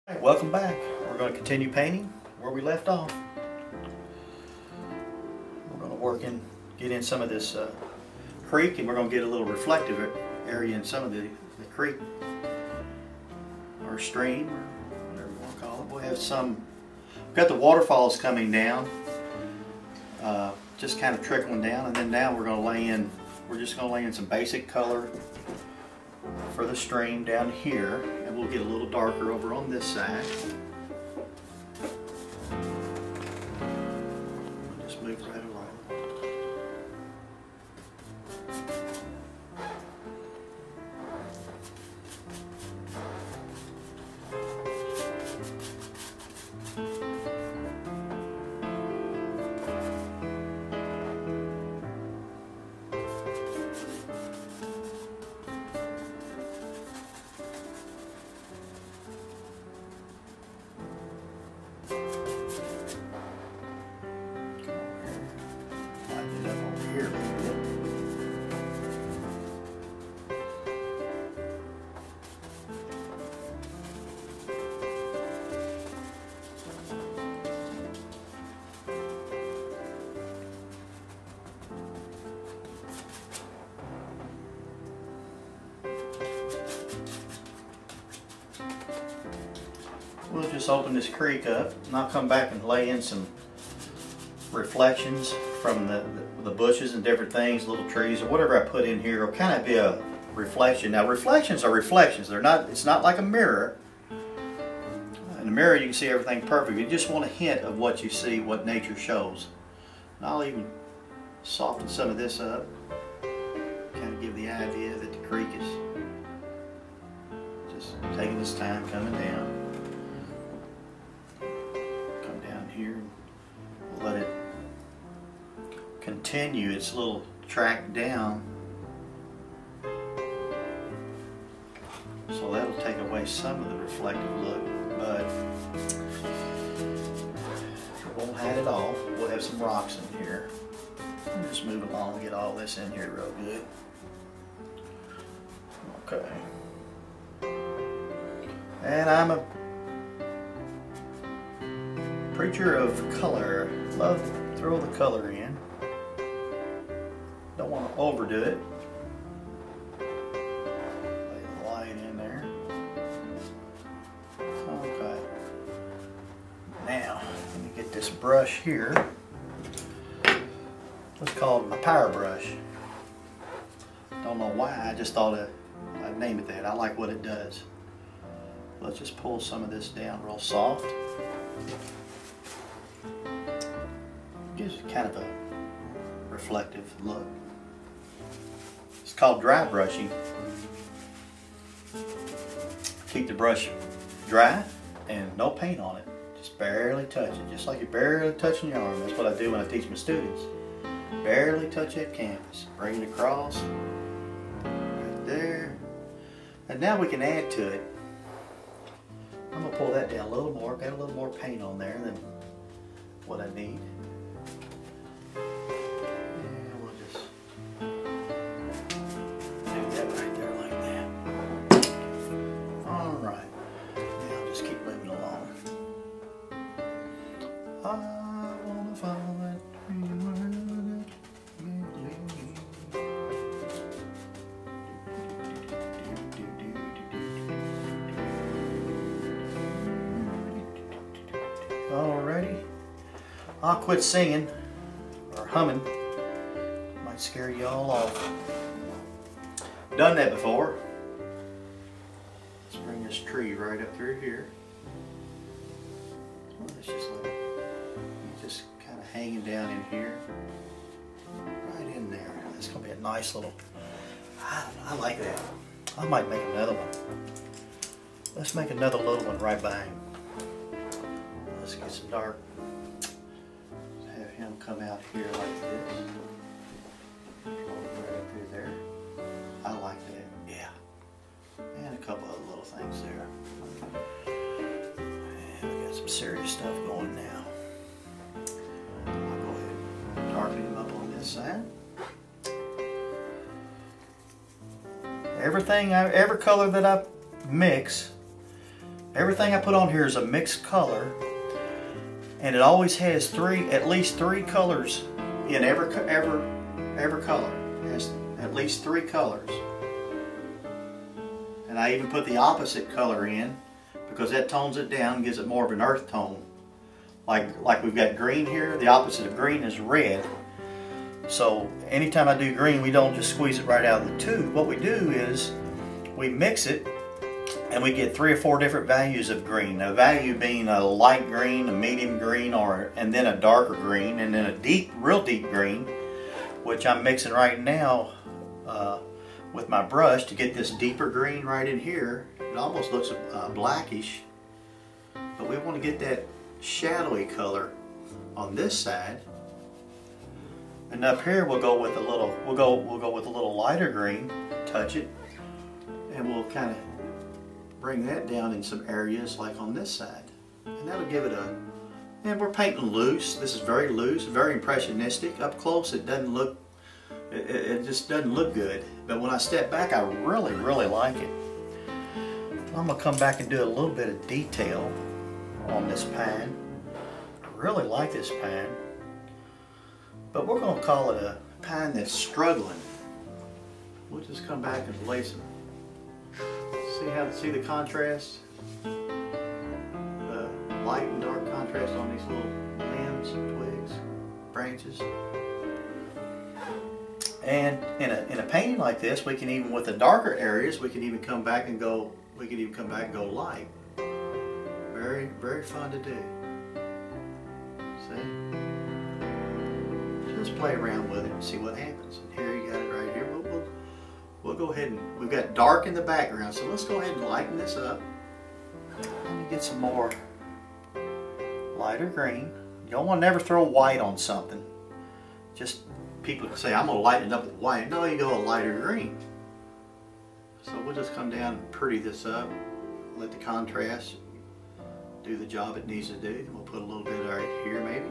Hey, welcome back. We're going to continue painting where we left off. We're going to get in some of this creek, and we're going to get a little reflective area in some of the creek or stream or whatever you want to call it. We'll have we've got the waterfalls coming down, just kind of trickling down, and then now we're just going to lay in some basic color for the stream down here, and we'll get a little darker over on this side. We'll just move right along. We'll just open this creek up, and I'll come back and lay in some reflections from the bushes and different things, little trees or whatever I put in here. It'll kind of be a reflection. Now reflections are reflections. It's not like a mirror. In a mirror you can see everything perfect. You just want a hint of what you see, what nature shows. And I'll even soften some of this up, kind of give the idea that the creek is just taking its time coming down. Here and let it continue its little track down, so that'll take away some of the reflective look, but it won't have it all. We'll have some rocks in here. We'll just move along and get all this in here real good. Okay, and I'm a preacher of color. Love to throw the color in. Don't want to overdo it. Lay the light in there. Okay. Now, let me get this brush here. Let's call it my power brush. Don't know why, I just thought I'd name it that. I like what it does. Let's just pull some of this down real soft. Gives it kind of a reflective look. It's called dry brushing. Keep the brush dry and no paint on it. Just barely touch it, just like you're barely touching your arm. That's what I do when I teach my students. Barely touch that canvas. Bring it across, right there. And now we can add to it. I'm gonna pull that down a little more. Got a little more paint on there than what I need. Alrighty, I'll quit singing or humming. Might scare you all off. Done that before. Let's bring this tree right up through here. Let's just let it just kind of hanging down in here, right in there. That's gonna be a nice little. I like that. I might make another one. Let's make another little one right by him. Let's get some dark. Have him come out here like this. Right up through there. I like that. Yeah. And a couple other little things there. And we got some serious stuff going now. I'll go ahead and darken him up on this side. Every color that I mix Everything I put on here is a mixed color, and it always has at least three colors in every color. It has at least three colors. And I even put the opposite color in because that tones it down and gives it more of an earth tone. Like we've got green here, the opposite of green is red. So anytime I do green, we don't just squeeze it right out of the tube. What we do is we mix it, and we get 3 or 4 different values of green. A value being a light green, a medium green, and then a darker green, and then a real deep green, which I'm mixing right now with my brush to get this deeper green right in here. It almost looks blackish, but we want to get that shadowy color on this side. And up here we'll go with a little lighter green, touch it, and we'll kind of bring that down in some areas like on this side. And that'll give it and we're painting loose. This is very loose, very impressionistic. Up close it doesn't look, it just doesn't look good. But when I step back, I really, really like it. I'm gonna come back and do a little bit of detail on this pine. I really like this pine. But we're gonna call it a pine that's struggling. We'll just come back and lay some. See the contrast? The light and dark contrast on these little limbs, twigs, branches. And in a painting like this, we can even, with the darker areas, we can even come back and go light. Very, very fun to do. See? Just play around with it and see what happens. And here you got it right here. We'll go ahead and, we've got dark in the background, so let's go ahead and lighten this up. Let me get some more lighter green. You don't want to never throw white on something. Just people say, I'm going to lighten it up with white. No, you go a lighter green. So we'll just come down and pretty this up. Let the contrast do the job it needs to do. And we'll put a little bit right here maybe.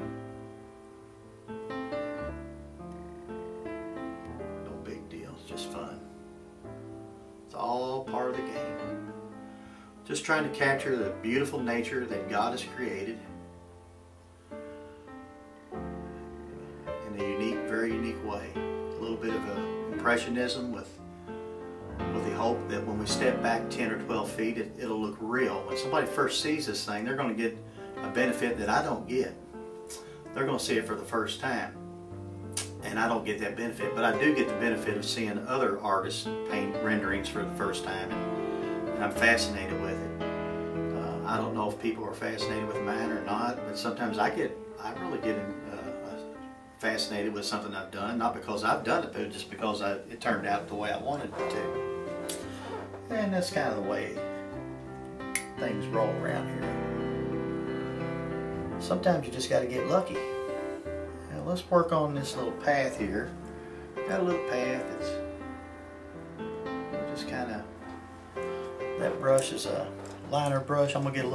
No big deal, it's just fun. It's all part of the game. Just trying to capture the beautiful nature that God has created in a unique, very unique way. A little bit of impressionism with the hope that when we step back 10 or 12 feet, it'll look real. When somebody first sees this thing, they're going to get a benefit that I don't get. They're going to see it for the first time. And I don't get that benefit, but I do get the benefit of seeing other artists paint renderings for the first time, and I'm fascinated with it. I don't know if people are fascinated with mine or not, but sometimes I really get fascinated with something I've done, not because I've done it, but just because it turned out the way I wanted it to. And that's kind of the way things roll around here. Sometimes you just got to get lucky. Let's work on this little path here. Got a little path that's just kind of, that brush is a liner brush. I'm gonna get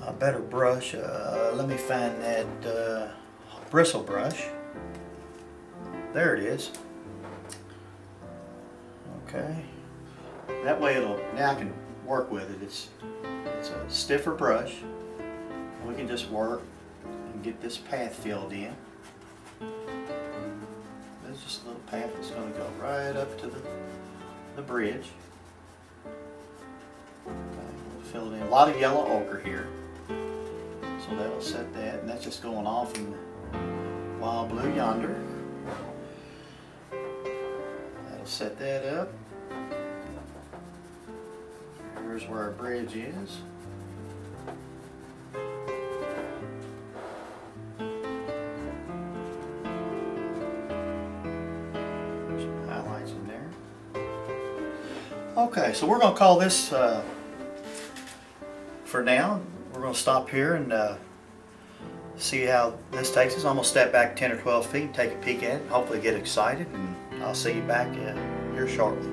a better brush. Let me find that bristle brush. There it is. Okay. That way now I can work with it. It's a stiffer brush. We can just work and get this path filled in. There's just a little path that's going to go right up to the bridge. Okay, we'll fill it in. A lot of yellow ochre here. So that'll set that, and that's just going off in the wild blue yonder. That'll set that up. Here's where our bridge is. Okay, so we're going to call this for now. We're going to stop here and see how this takes us. I'm going to step back 10 or 12 feet, take a peek at it, hopefully get excited, and I'll see you back here shortly.